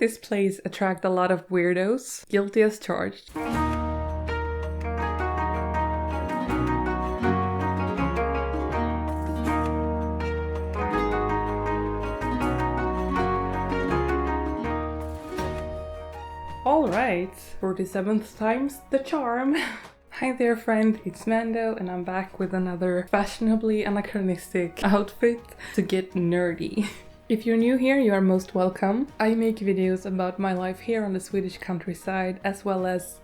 This place attracts a lot of weirdos, guilty as charged. Alright, 47th time's the charm. Hi there friend, it's Mando and I'm back with another fashionably anachronistic outfit to get nerdy. If you're new here, you are most welcome. I make videos about my life here on the Swedish countryside as well as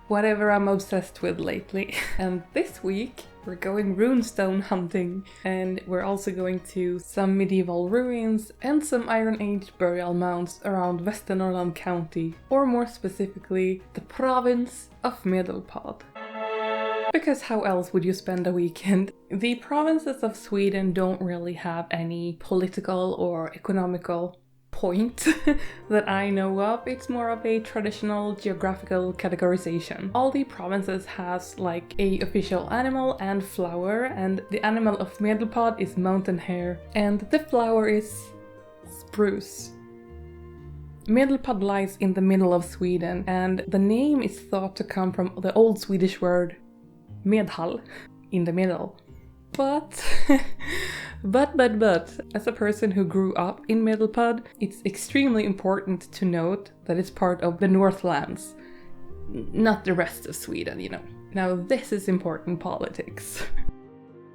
whatever I'm obsessed with lately. And this week we're going runestone hunting, and we're also going to some medieval ruins and some Iron Age burial mounds around Västernorrland County, or more specifically, the province of Medelpad. Because how else would you spend a weekend? The provinces of Sweden don't really have any political or economical point that I know of. It's more of a traditional geographical categorization. All the provinces has like a official animal and flower, and the animal of Medelpad is mountain hare and the flower is spruce. Medelpad lies in the middle of Sweden, and the name is thought to come from the old Swedish word medhall, in the middle. But as a person who grew up in Medelpad, it's extremely important to note that it's part of the Northlands, not the rest of Sweden, you know. Now this is important politics.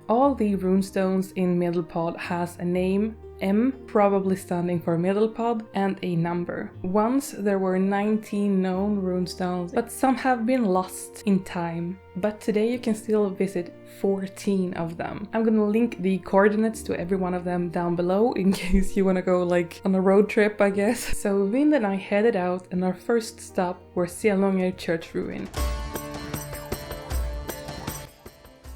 All the runestones in Medelpad has a name, M probably standing for Medelpad, and a number. Once there were 19 known runestones, but some have been lost in time. But today you can still visit 14 of them. I'm gonna link the coordinates to every one of them down below in case you wanna go like on a road trip, I guess. So Wind and I headed out, and our first stop were Selånger church ruin.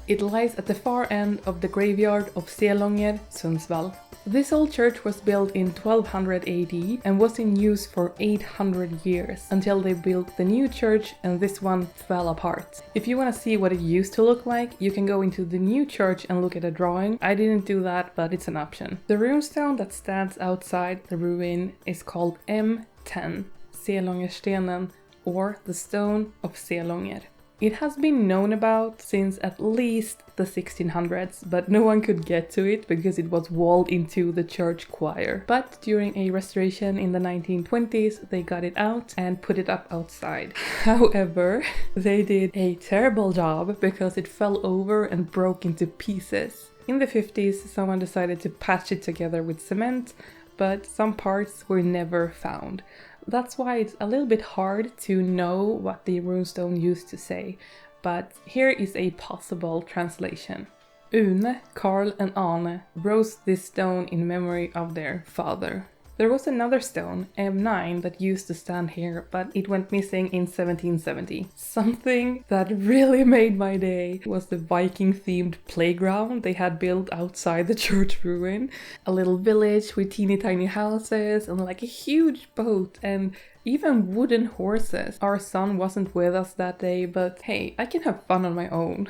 It lies at the far end of the graveyard of Selånger, Sundsvall. This old church was built in 1200 AD and was in use for 800 years until they built the new church and this one fell apart. If you want to see what it used to look like, you can go into the new church and look at a drawing. I didn't do that, but it's an option. The runestone that stands outside the ruin is called M10, Selångerstenen, or the Stone of Sköle. It has been known about since at least the 1600s, but no one could get to it because it was walled into the church choir. But during a restoration in the 1920s, they got it out and put it up outside. However, they did a terrible job because it fell over and broke into pieces. In the 50s, someone decided to patch it together with cement, but some parts were never found. That's why it's a little bit hard to know what the runestone used to say, but here is a possible translation. Rune, Karl and Arne rose this stone in memory of their father. There was another stone, M9, that used to stand here, but it went missing in 1770. Something that really made my day was the Viking themed playground they had built outside the church ruin. A little village with teeny tiny houses and like a huge boat and even wooden horses. Our son wasn't with us that day, but hey, I can have fun on my own.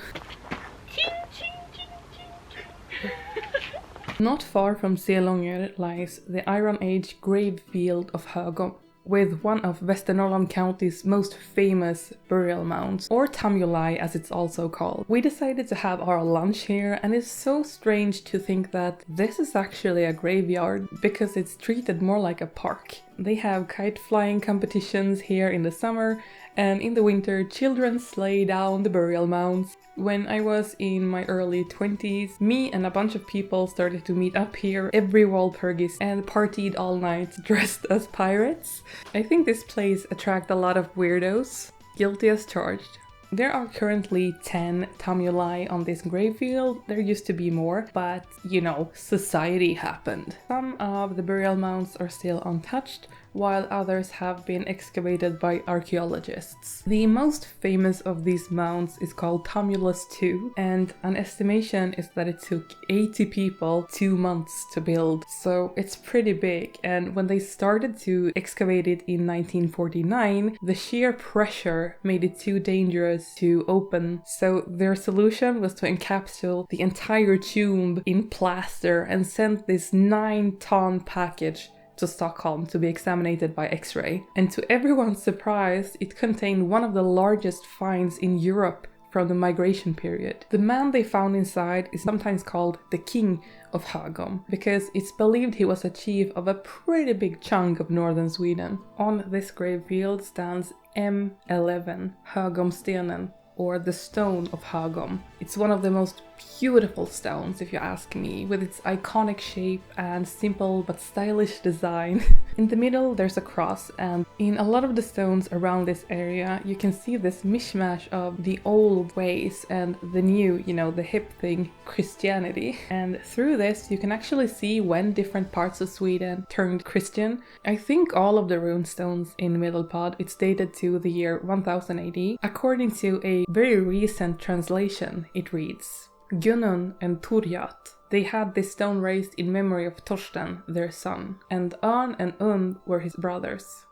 Not far from Selånger lies the Iron Age grave field of Högom, with one of Västernorrland County's most famous burial mounds, or tamulai as it's also called. We decided to have our lunch here, and it's so strange to think that this is actually a graveyard because it's treated more like a park. They have kite flying competitions here in the summer, and in the winter children sleigh down the burial mounds. When I was in my early 20s, me and a bunch of people started to meet up here every Walpurgis and partied all night dressed as pirates. I think this place attracts a lot of weirdos, guilty as charged. There are currently 10 tamulai on this grave field. There used to be more, but you know, society happened. Some of the burial mounds are still untouched, while others have been excavated by archaeologists. The most famous of these mounds is called Tumulus II, and an estimation is that it took 80 people 2 months to build, so it's pretty big. And when they started to excavate it in 1949, the sheer pressure made it too dangerous to open, so their solution was to encapsulate the entire tomb in plaster and send this 9-ton package to Stockholm to be examined by X-ray. And to everyone's surprise, it contained one of the largest finds in Europe from the migration period. The man they found inside is sometimes called the King of Högom, because it's believed he was a chief of a pretty big chunk of northern Sweden. On this grave field stands M11 Högomstenen, or the Stone of Högom. It's one of the most beautiful stones, if you ask me, with its iconic shape and simple but stylish design. In the middle there's a cross, and in a lot of the stones around this area you can see this mishmash of the old ways and the new, the hip thing, Christianity. And through this you can actually see when different parts of Sweden turned Christian. I think all of the rune stones in Medelpad, it's dated to the year 1000 AD. According to a very recent translation, it reads, Gunun and Turjat. They had this stone raised in memory of Torsten, their son, and Örn and Und were his brothers.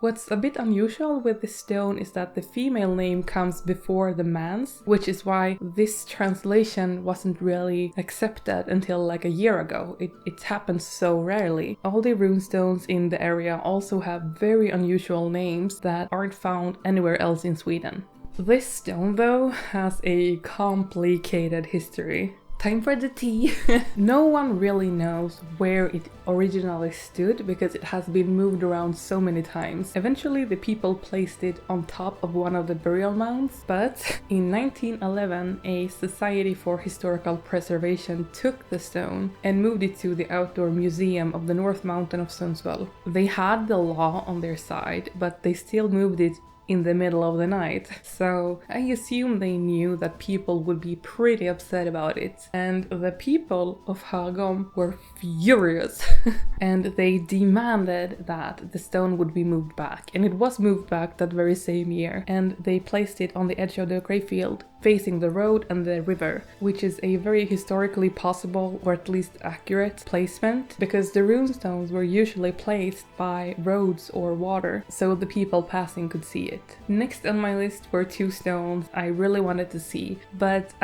What's a bit unusual with this stone is that the female name comes before the man's, which is why this translation wasn't really accepted until like a year ago. It happens so rarely. All the runestones in the area also have very unusual names that aren't found anywhere else in Sweden. This stone, though, has a complicated history. Time for the tea! No one really knows where it originally stood because it has been moved around so many times. Eventually the people placed it on top of one of the burial mounds, but in 1911 a Society for Historical Preservation took the stone and moved it to the outdoor museum of the North Mountain of Sundsvall. They had the law on their side, but they still moved it in the middle of the night, so I assume they knew that people would be pretty upset about it, and the people of Högom were furious and they demanded that the stone would be moved back, and it was moved back that very same year, and they placed it on the edge of the grave field facing the road and the river, which is a very historically possible, or at least accurate, placement, because the runestones were usually placed by roads or water, so the people passing could see it. Next on my list were two stones I really wanted to see, but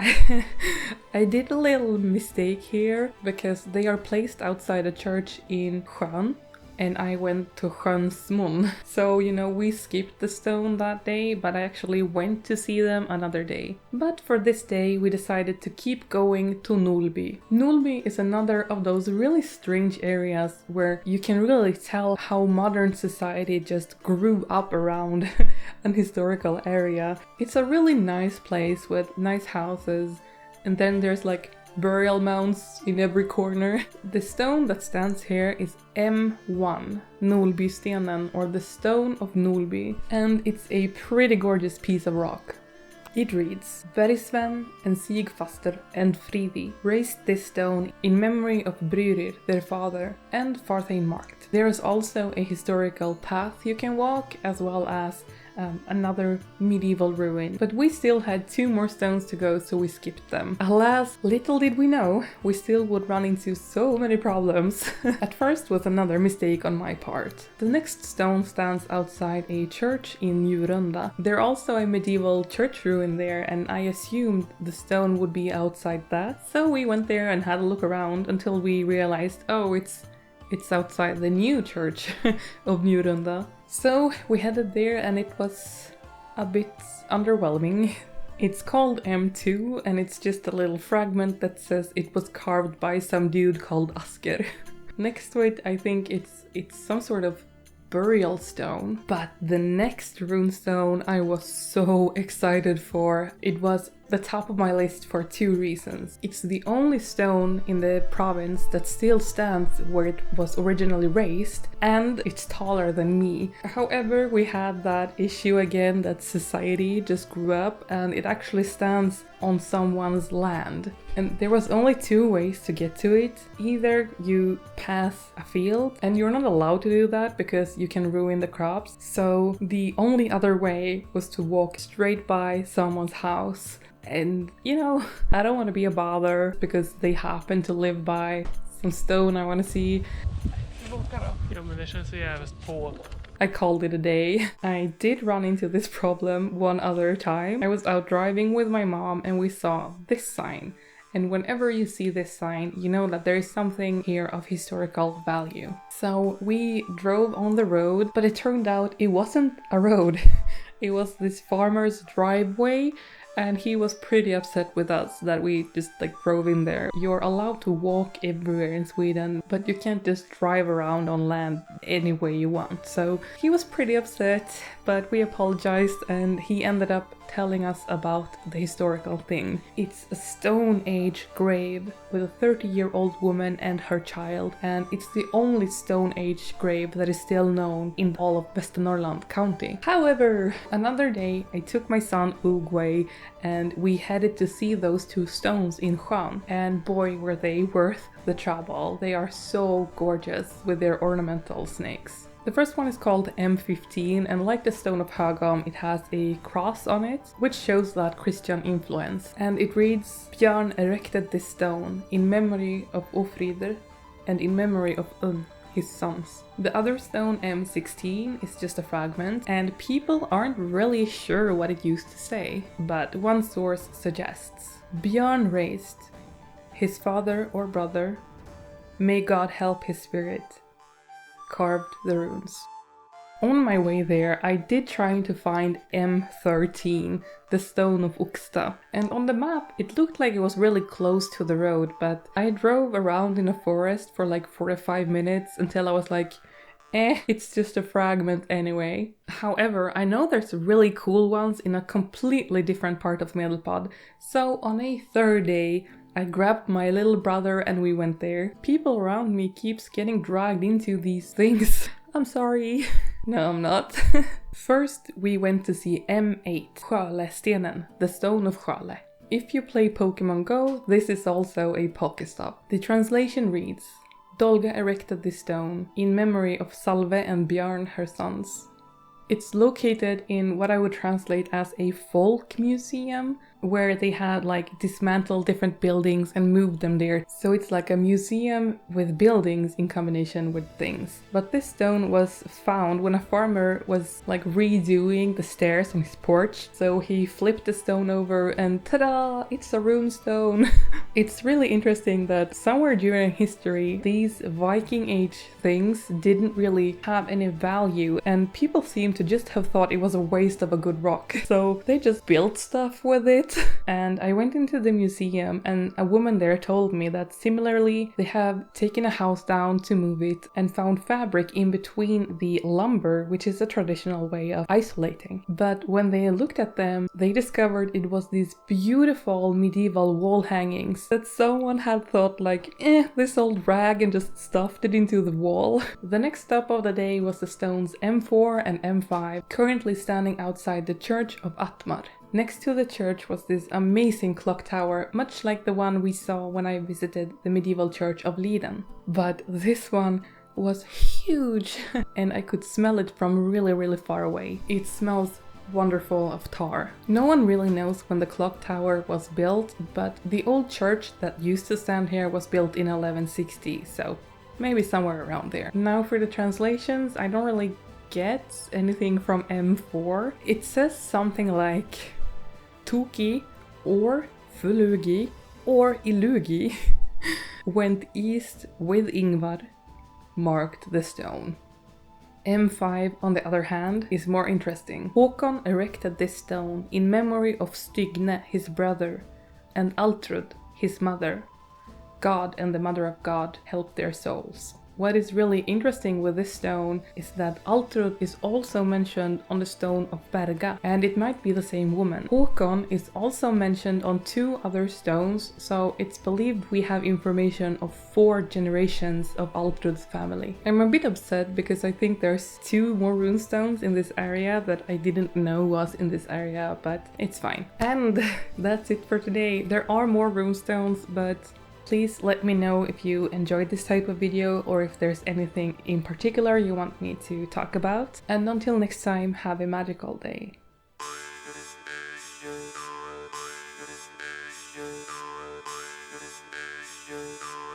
I did a little mistake here, because they are placed outside a church in Skön, and I went to Skön. So, we skipped the stone that day, but I actually went to see them another day. But for this day, we decided to keep going to Nolby. Nolby is another of those really strange areas where you can really tell how modern society just grew up around an historical area. It's a really nice place with nice houses, and then there's like burial mounds in every corner. The stone that stands here is M1 Nolbystenen, or the Stone of Nolby, and it's a pretty gorgeous piece of rock. It reads, Bergsven and Sigfaster and Fridi raised this stone in memory of Bryrir, their father, and Fartheinmarkt. There is also a historical path you can walk, as well as another medieval ruin, but we still had two more stones to go, so we skipped them. Alas, little did we know, we still would run into so many problems. At first was another mistake on my part. The next stone stands outside a church in Njurunda. There's also a medieval church ruin there, and I assumed the stone would be outside that, so we went there and had a look around until we realized, oh, it's outside the new church of Njurunda. So we headed there, and it was a bit underwhelming. It's called M2, and it's just a little fragment that says it was carved by some dude called Asker. Next to it, I think it's some sort of burial stone. But the next runestone I was so excited for. It was the top of my list for two reasons. It's the only stone in the province that still stands where it was originally raised, and it's taller than me. However, we had that issue again that society just grew up and it actually stands on someone's land. And there was only two ways to get to it. Either you pass a field, and you're not allowed to do that because you can ruin the crops. So the only other way was to walk straight by someone's house. And, I don't want to be a bother because they happen to live by some stone I want to see. I called it a day. I did run into this problem one other time. I was out driving with my mom and we saw this sign. And whenever you see this sign, you know that there is something here of historical value. So we drove on the road, but it turned out it wasn't a road. It was this farmer's driveway, and he was pretty upset with us that we just like drove in there. You're allowed to walk everywhere in Sweden, but you can't just drive around on land any way you want. So he was pretty upset, but we apologized and he ended up telling us about the historical thing. It's a Stone Age grave with a 30-year-old woman and her child, and it's the only Stone Age grave that is still known in all of Västernorrland County. However, another day I took my son Ugway and we headed to see those two stones in Skön, and boy were they worth the trouble. They are so gorgeous with their ornamental snakes. The first one is called M15, and like the Stone of Högom, it has a cross on it, which shows that Christian influence. And it reads, Björn erected this stone in memory of Ofrider and in memory of his sons. The other stone, M16, is just a fragment, and people aren't really sure what it used to say, but one source suggests, Björn raised his father or brother, may God help his spirit, carved the runes. On my way there, I did try to find M13, the Stone of Sköle, and on the map it looked like it was really close to the road, but I drove around in a forest for like 45 minutes until I was like, it's just a fragment anyway. However, I know there's really cool ones in a completely different part of Medelpad, so on a third day, I grabbed my little brother and we went there. People around me keeps getting dragged into these things. I'm sorry. No, I'm not. First, we went to see M8, Skölestenen, the Stone of Sköle. If you play Pokemon Go, this is also a Pokestop. The translation reads, Dolga erected this stone in memory of Salve and Björn, her sons. It's located in what I would translate as a folk museum, where they had like dismantled different buildings and moved them there. So it's like a museum with buildings in combination with things. But this stone was found when a farmer was like redoing the stairs on his porch. So he flipped the stone over and ta-da! It's a rune stone. It's really interesting that somewhere during history, these Viking age things didn't really have any value, and people seem to just have thought it was a waste of a good rock. So they just built stuff with it. And I went into the museum and a woman there told me that similarly they have taken a house down to move it and found fabric in between the lumber, which is a traditional way of isolating. But when they looked at them, they discovered it was these beautiful medieval wall hangings that someone had thought like, this old rag, and just stuffed it into the wall. The next stop of the day was the stones M4 and M5, currently standing outside the Church of Attmar. Next to the church was this amazing clock tower, much like the one we saw when I visited the medieval church of Liden. But this one was huge and I could smell it from really far away. It smells wonderful of tar. No one really knows when the clock tower was built, but the old church that used to stand here was built in 1160, so maybe somewhere around there. Now for the translations, I don't really get anything from M4. It says something like Toki or Fulugi or Ilugi went east with Ingvar, marked the stone. M5, on the other hand, is more interesting. Håkon erected this stone in memory of Stygne, his brother, and Altrud, his mother. God and the Mother of God helped their souls. What is really interesting with this stone is that Altrud is also mentioned on the stone of Berga, and it might be the same woman. Håkon is also mentioned on 2 other stones, so it's believed we have information of 4 generations of Altrud's family. I'm a bit upset because I think there's 2 more runestones in this area that I didn't know was in this area, but it's fine. And that's it for today. There are more runestones, but please let me know if you enjoyed this type of video or if there's anything in particular you want me to talk about. And until next time, have a magical day. Yeah.